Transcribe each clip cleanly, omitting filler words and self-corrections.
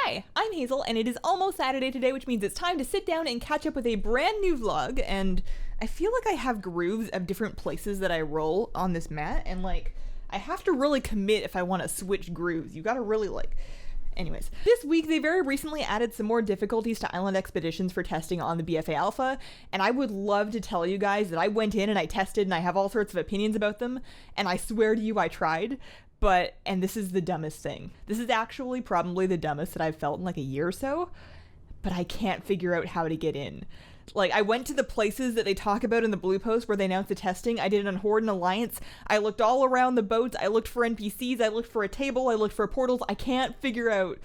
Hi, I'm Hazel, and it is almost Saturday today, which means it's time to sit down and catch up with a brand new vlog, and I feel like I have grooves of different places that I roll on this mat, and like, I have to really commit if I want to switch grooves. You gotta really Anyways, this week they very recently added some more difficulties to island expeditions for testing on the BFA Alpha, and I would love to tell you guys that I went in and I tested and I have all sorts of opinions about them, and I swear to you I tried, and this is the dumbest thing. This is actually probably the dumbest that I've felt in like a year or so, but I can't figure out how to get in. Like, I went to the places that they talk about in the blue post where they announced the testing. I did it on Horde and Alliance. I looked all around the boats. I looked for NPCs. I looked for a table. I looked for portals. I can't figure out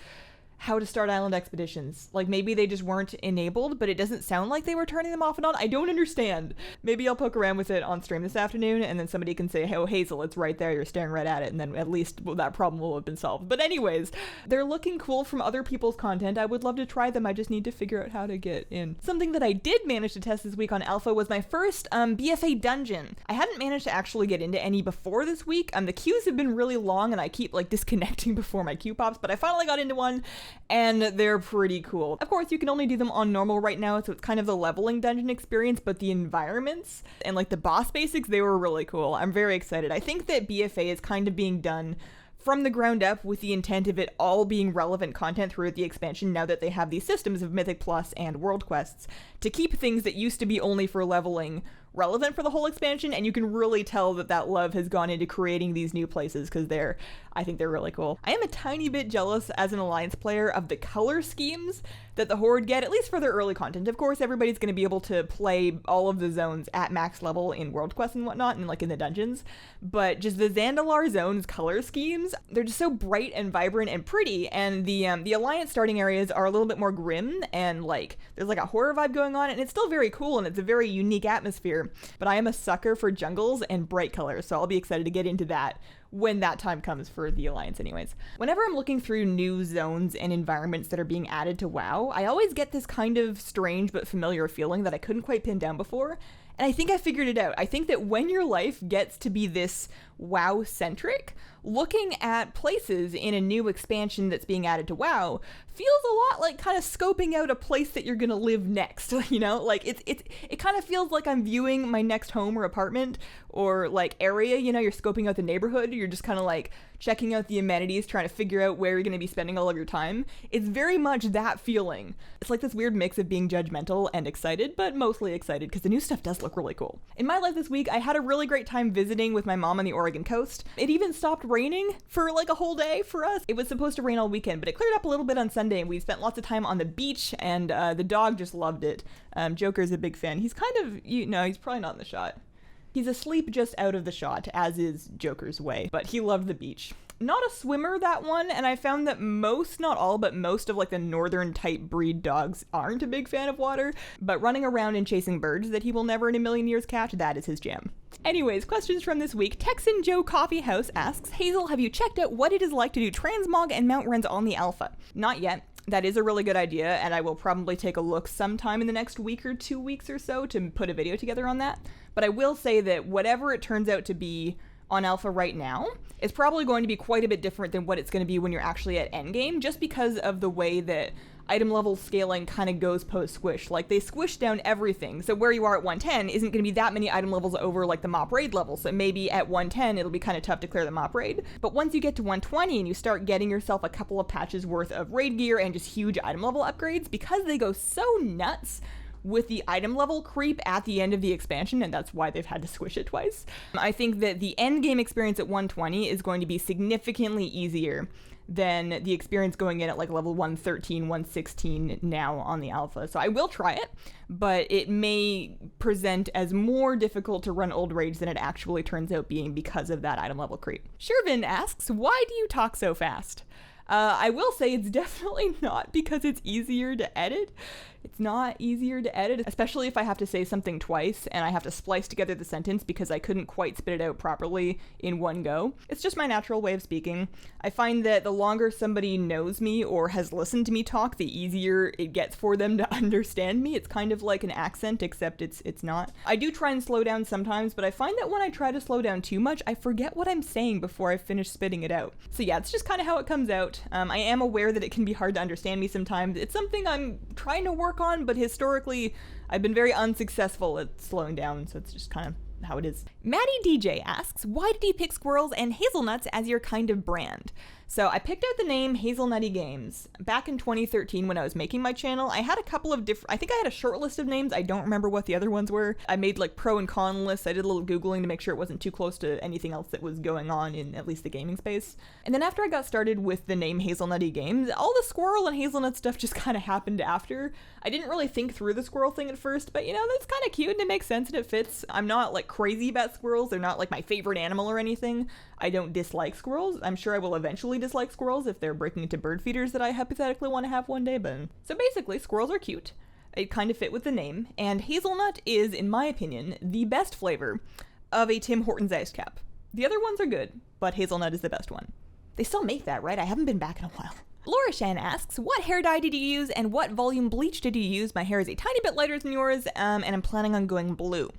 how to start island expeditions. Like, maybe they just weren't enabled, but it doesn't sound like they were turning them off and on. I don't understand. Maybe I'll poke around with it on stream this afternoon, and then somebody can say, hey, oh, Hazel, it's right there. You're staring right at it, and then at least that problem will have been solved. But anyways, they're looking cool from other people's content. I would love to try them. I just need to figure out how to get in. Something that I did manage to test this week on Alpha was my first BFA dungeon. I hadn't managed to actually get into any before this week. The queues have been really long, and I keep disconnecting before my queue pops, but I finally got into one, and they're pretty cool. Of course, you can only do them on normal right now, so it's kind of the leveling dungeon experience, but the environments and the boss basics, they were really cool. I'm very excited. I think that BFA is kind of being done from the ground up with the intent of it all being relevant content throughout the expansion now that they have these systems of Mythic Plus and World Quests to keep things that used to be only for leveling relevant for the whole expansion, and you can really tell that that love has gone into creating these new places because I think they're really cool. I am a tiny bit jealous as an Alliance player of the color schemes that the Horde get, at least for their early content. Of course, everybody's going to be able to play all of the zones at max level in World Quests and whatnot, and in the dungeons, but just the Zandalar zones color schemes, they're just so bright and vibrant and pretty, and the Alliance starting areas are a little bit more grim, and there's a horror vibe going on, and it's still very cool, and it's a very unique atmosphere. But I am a sucker for jungles and bright colors, so I'll be excited to get into that when that time comes for the Alliance anyways. Whenever I'm looking through new zones and environments that are being added to WoW, I always get this kind of strange but familiar feeling that I couldn't quite pin down before, and I think I figured it out. I think that when your life gets to be this WoW-centric, looking at places in a new expansion that's being added to WoW feels a lot like kind of scoping out a place that you're gonna live next, you know? It kind of feels like I'm viewing my next home or apartment or area, you know, you're scoping out the neighborhood, you're just kind of checking out the amenities, trying to figure out where you're gonna be spending all of your time. It's very much that feeling. It's like this weird mix of being judgmental and excited, but mostly excited because the new stuff does look really cool. In my life this week, I had a really great time visiting with my mom on the Oregon coast. It even stopped raining for a whole day for us. It was supposed to rain all weekend, but it cleared up a little bit on Sunday, and we spent lots of time on the beach, and the dog just loved it. Joker's a big fan. He's kind of, he's probably not in the shot. He's asleep just out of the shot, as is Joker's way, but he loved the beach. Not a swimmer, that one, and I found that most, not all, but most of the northern type breed dogs aren't a big fan of water, but running around and chasing birds that he will never in a million years catch, that is his jam. Anyways, questions from this week. Texan Joe Coffeehouse asks, Hazel, have you checked out what it is like to do transmog and mount runs on the Alpha? Not yet. That is a really good idea, and I will probably take a look sometime in the next week or 2 weeks or so to put a video together on that. But I will say that whatever it turns out to be on Alpha right now, it's probably going to be quite a bit different than what it's going to be when you're actually at endgame, just because of the way that item level scaling kind of goes post-squish. They squish down everything, so where you are at 110 isn't going to be that many item levels over the mop raid level, so maybe at 110 it'll be kind of tough to clear the mop raid, but once you get to 120 and you start getting yourself a couple of patches worth of raid gear and just huge item level upgrades, because they go so nuts with the item level creep at the end of the expansion, and that's why they've had to squish it twice. I think that the end game experience at 120 is going to be significantly easier than the experience going in at level 113, 116 now on the Alpha. So I will try it, but it may present as more difficult to run old raids than it actually turns out being because of that item level creep. Shervin asks, why do you talk so fast? I will say it's definitely not because it's easier to edit. It's not easier to edit, especially if I have to say something twice and I have to splice together the sentence because I couldn't quite spit it out properly in one go. It's just my natural way of speaking. I find that the longer somebody knows me or has listened to me talk, the easier it gets for them to understand me. It's kind of like an accent, except it's not. I do try and slow down sometimes, but I find that when I try to slow down too much, I forget what I'm saying before I finish spitting it out. So yeah, it's just kind of how it comes out. out. I am aware that it can be hard to understand me sometimes. It's something I'm trying to work on, but historically, I've been very unsuccessful at slowing down, so it's just kind of how it is. Maddie DJ asks, why did you pick squirrels and hazelnuts as your kind of brand? So I picked out the name Hazelnuttygames back in 2013 when I was making my channel. I had a couple of I think I had a short list of names. I don't remember what the other ones were. I made like pro and con lists. I did a little Googling to make sure it wasn't too close to anything else that was going on in at least the gaming space. And then after I got started with the name Hazelnuttygames, all the squirrel and hazelnut stuff just kind of happened after. I didn't really think through the squirrel thing at first, but that's kind of cute and it makes sense and it fits. I'm not like crazy about squirrels. They're not like my favorite animal or anything. I don't dislike squirrels. I'm sure I will eventually dislike squirrels if they're breaking into bird feeders that I hypothetically want to have one day, but... So basically, squirrels are cute. It kind of fit with the name, and hazelnut is, in my opinion, the best flavor of a Tim Hortons ice cap. The other ones are good, but hazelnut is the best one. They still make that, right? I haven't been back in a while. Laura Shan asks, what hair dye did you use and what volume bleach did you use? My hair is a tiny bit lighter than yours, and I'm planning on going blue.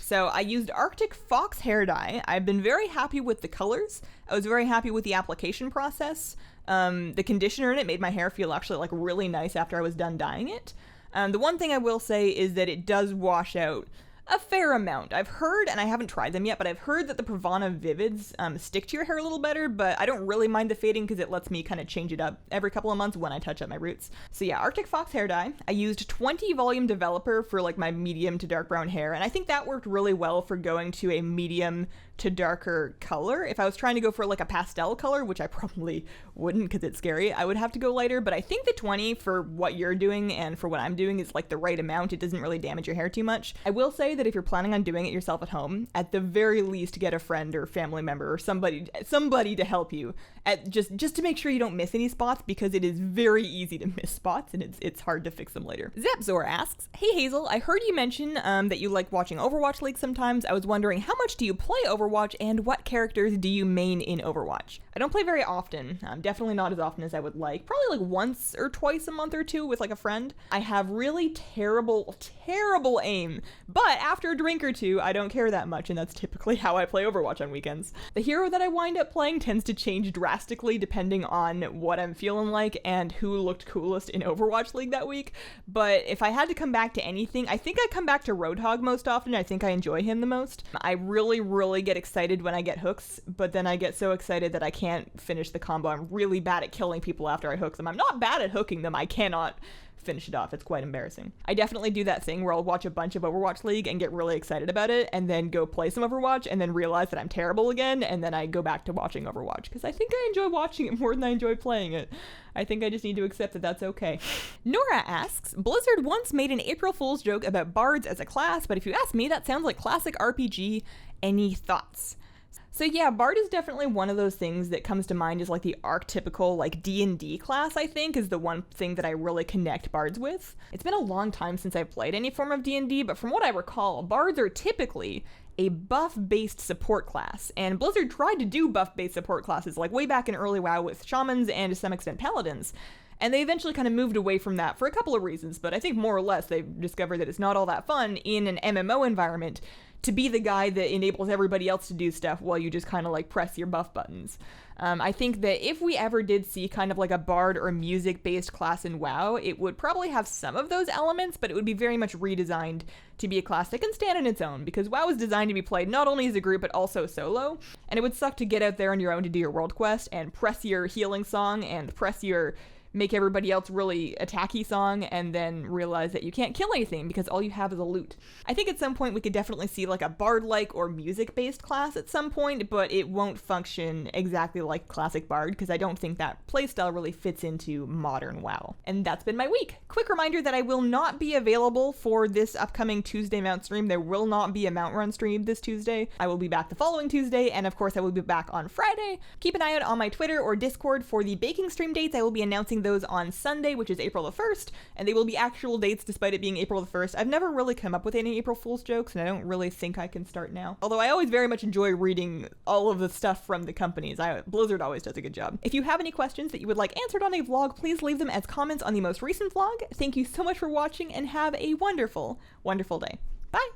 So I used Arctic Fox hair dye. I've been very happy with the colors. I was very happy with the application process. The conditioner in it made my hair feel actually like really nice after I was done dyeing it. The one thing I will say is that it does wash out a fair amount. I've heard, and I haven't tried them yet, but I've heard that the Pravana Vivids stick to your hair a little better, but I don't really mind the fading because it lets me kind of change it up every couple of months when I touch up my roots. So yeah, Arctic Fox hair dye. I used 20 volume developer for like my medium to dark brown hair, and I think that worked really well for going to a medium to darker color. If I was trying to go for like a pastel color, which I probably wouldn't because it's scary, I would have to go lighter, but I think the 20 for what you're doing and for what I'm doing is like the right amount. It doesn't really damage your hair too much. I will say that if you're planning on doing it yourself at home, at the very least get a friend or family member or somebody to help you at just to make sure you don't miss any spots, because it is very easy to miss spots and it's hard to fix them later. Zepzor asks, hey Hazel, I heard you mention that you like watching Overwatch League sometimes. I was wondering, how much do you play Overwatch and what characters do you main in Overwatch? I don't play very often, definitely not as often as I would like, probably like once or twice a month or two with like a friend. I have really terrible aim, but after a drink or two, I don't care that much, and that's typically how I play Overwatch on weekends. The hero that I wind up playing tends to change drastically depending on what I'm feeling like and who looked coolest in Overwatch League that week, but if I had to come back to anything, I think I come back to Roadhog most often. I think I enjoy him the most. I really get excited when I get hooks, but then I get so excited that I can't finish the combo. I'm really bad at killing people after I hook them. I'm not bad at hooking them. I cannot finish it off. It's quite embarrassing. I definitely do that thing where I'll watch a bunch of Overwatch League and get really excited about it and then go play some Overwatch and then realize that I'm terrible again, and then I go back to watching Overwatch because I think I enjoy watching it more than I enjoy playing it. I think I just need to accept that that's okay. Nora asks, Blizzard once made an April Fool's joke about Bards as a class, but if you ask me, that sounds like classic RPG. Any thoughts? So yeah, Bard is definitely one of those things that comes to mind as like the archetypical like D&D class, I think, is the one thing that I really connect Bards with. It's been a long time since I've played any form of D&D, but from what I recall, Bards are typically a buff-based support class, and Blizzard tried to do buff-based support classes like way back in early WoW with Shamans and to some extent Paladins, and they eventually kind of moved away from that for a couple of reasons, but I think more or less they've discovered that it's not all that fun in an MMO environment to be the guy that enables everybody else to do stuff while you just kind of like press your buff buttons. I think that if we ever did see kind of like a bard or music-based class in WoW, it would probably have some of those elements, but it would be very much redesigned to be a class that can stand on its own, because WoW is designed to be played not only as a group, but also solo, and it would suck to get out there on your own to do your world quest and press your healing song and press your make everybody else really attacky song and then realize that you can't kill anything because all you have is a loot. I think at some point we could definitely see like a bard-like or music-based class at some point, but it won't function exactly like classic bard because I don't think that playstyle really fits into modern WoW. And that's been my week. Quick reminder that I will not be available for this upcoming Tuesday mount stream. There will not be a mount run stream this Tuesday. I will be back the following Tuesday, and of course I will be back on Friday. Keep an eye out on my Twitter or Discord for the baking stream dates. I will be announcing those on Sunday, which is April the 1st, and they will be actual dates despite it being April the 1st. I've never really come up with any April Fool's jokes, and I don't really think I can start now. Although I always very much enjoy reading all of the stuff from the companies. Blizzard always does a good job. If you have any questions that you would like answered on a vlog, please leave them as comments on the most recent vlog. Thank you so much for watching, and have a wonderful, wonderful day. Bye!